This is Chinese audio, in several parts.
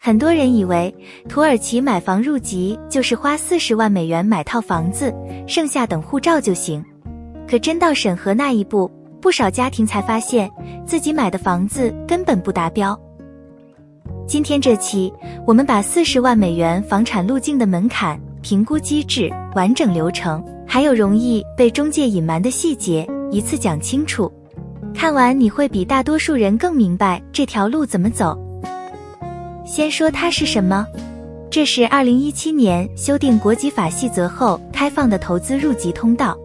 很多人以为土耳其买房入籍就是花40万美元买套房子，剩下等护照就行。可真到审核那一步，不少家庭才发现自己买的房子根本不达标。今天这期，我们把40万美元房产路径的门槛、评估机制、完整流程，还有容易被中介隐瞒的细节，一次讲清楚。看完你会比大多数人更明白这条路怎么走。先说它是什么，这是2017年修订国籍法细则后开放的投资入籍通道。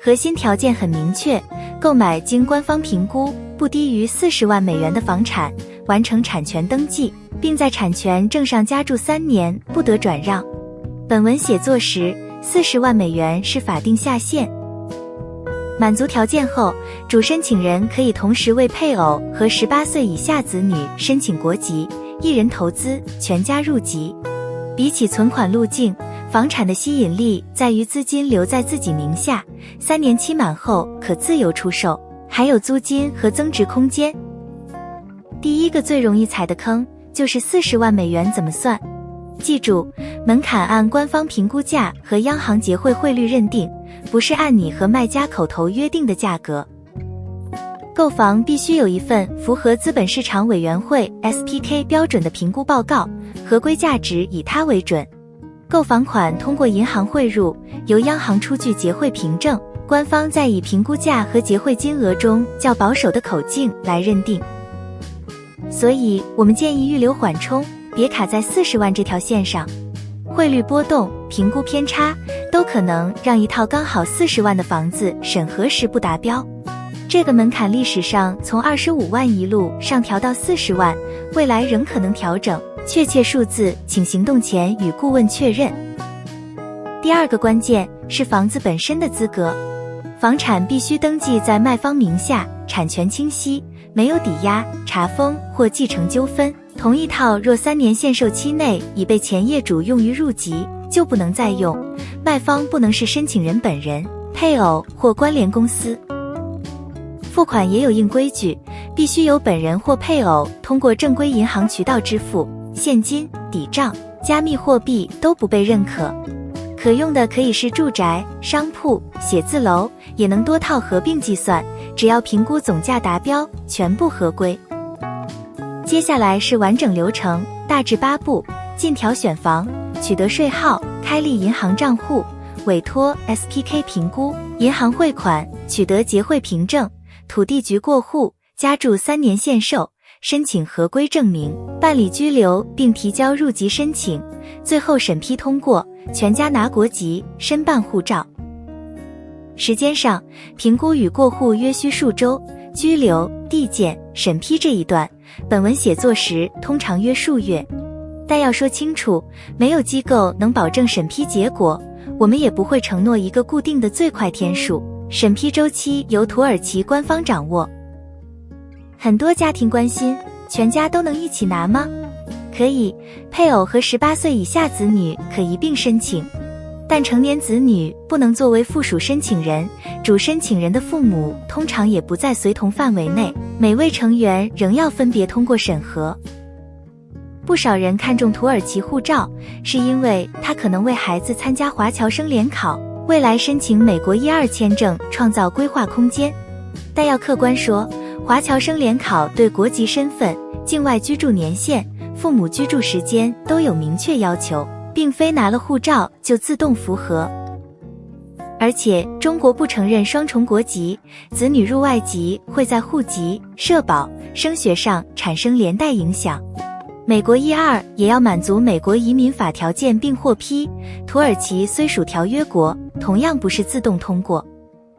核心条件很明确，购买经官方评估不低于40万美元的房产，完成产权登记，并在产权证上加注3年，不得转让。本文写作时，40万美元是法定下限。满足条件后，主申请人可以同时为配偶和18岁以下子女申请国籍，一人投资，全家入籍。比起存款路径，房产的吸引力在于资金留在自己名下，3年期满后可自由出售，还有租金和增值空间。第一个最容易踩的坑就是40万美元怎么算。记住，门槛按官方评估价和央行结汇汇率认定，不是按你和卖家口头约定的价格。购房必须有一份符合资本市场委员会 SPK 标准的评估报告，合规价值以它为准。购房款通过银行汇入，由央行出具结汇凭证，官方再以评估价和结汇金额中较保守的口径来认定。所以我们建议预留缓冲，别卡在40万这条线上。汇率波动、评估偏差都可能让一套刚好40万的房子审核时不达标。这个门槛历史上从25万一路上调到40万，未来仍可能调整，确切数字请行动前与顾问确认。第二个关键是房子本身的资格，房产必须登记在卖方名下，产权清晰，没有抵押、查封或继承纠纷。同一套若3年限售期内已被前业主用于入籍，就不能再用。卖方不能是申请人本人、配偶或关联公司。付款也有硬规矩，必须由本人或配偶通过正规银行渠道支付，现金、抵账、加密货币都不被认可。可用的可以是住宅、商铺、写字楼，也能多套合并计算，只要评估总价达标，全部合规。接下来是完整流程，大致8步：进条选房、取得税号、开立银行账户、委托 SPK 评估、银行汇款、取得结汇凭证、土地局过户、加注3年限售、申请合规证明、办理居留并提交入籍申请，最后审批通过，全家拿国籍，申办护照。时间上，评估与过户约需数周，居留、递件、审批这一段，本文写作时通常约数月。但要说清楚，没有机构能保证审批结果，我们也不会承诺一个固定的最快天数，审批周期由土耳其官方掌握。很多家庭关心，全家都能一起拿吗？可以，配偶和18岁以下子女可一并申请，但成年子女不能作为附属申请人，主申请人的父母通常也不在随同范围内，每位成员仍要分别通过审核。不少人看重土耳其护照，是因为它可能为孩子参加华侨生联考，未来申请美国E2签证创造规划空间。但要客观说，华侨生联考对国籍身份、境外居住年限、父母居住时间都有明确要求，并非拿了护照就自动符合。而且中国不承认双重国籍，子女入外籍会在户籍、社保、升学上产生连带影响。美国E2也要满足美国移民法条件并获批，土耳其虽属条约国，同样不是自动通过。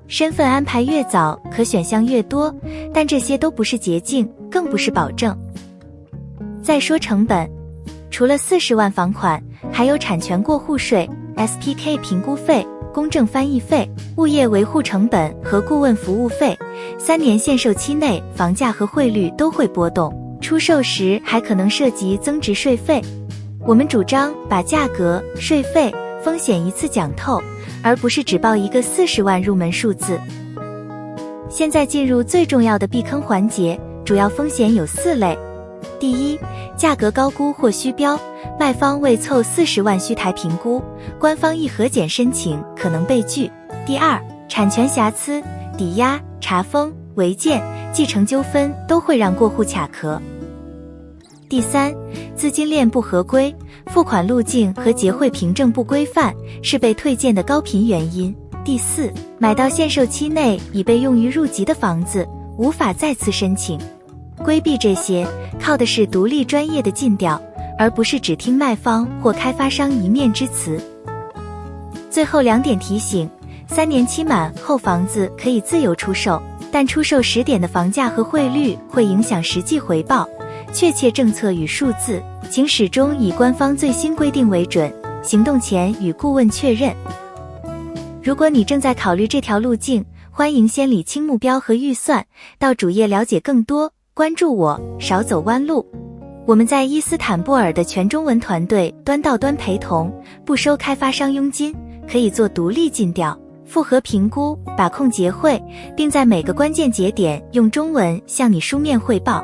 身份安排越早，可选项越多，但这些都不是捷径，更不是保证。再说成本，除了40万房款，还有产权过户税、SPK 评估费、公证翻译费、物业维护成本和顾问服务费。3年限售期内，房价和汇率都会波动，出售时还可能涉及增值税费。我们主张把价格、税费、风险一次讲透，而不是只报一个40万入门数字。现在进入最重要的避坑环节，主要风险有4类。第一，价格高估或虚标，卖方为凑40万虚抬评估，官方一核检申请可能被拒。第二，产权瑕疵、抵押、查封、违建、继承纠纷都会让过户卡壳。第三，资金链不合规，付款路径和结汇凭证不规范，是被退件的高频原因。第四，买到限售期内已被用于入籍的房子，无法再次申请。规避这些，靠的是独立专业的尽调，而不是只听卖方或开发商一面之词。最后2点提醒：3年期满后房子可以自由出售，但出售时点的房价和汇率会影响实际回报。确切政策与数字，请始终以官方最新规定为准，行动前与顾问确认。如果你正在考虑这条路径，欢迎先理清目标和预算，到主页了解更多，关注我，少走弯路。我们在伊斯坦布尔的全中文团队端到端陪同，不收开发商佣金，可以做独立尽调、复核评估、把控结汇，并在每个关键节点用中文向你书面汇报。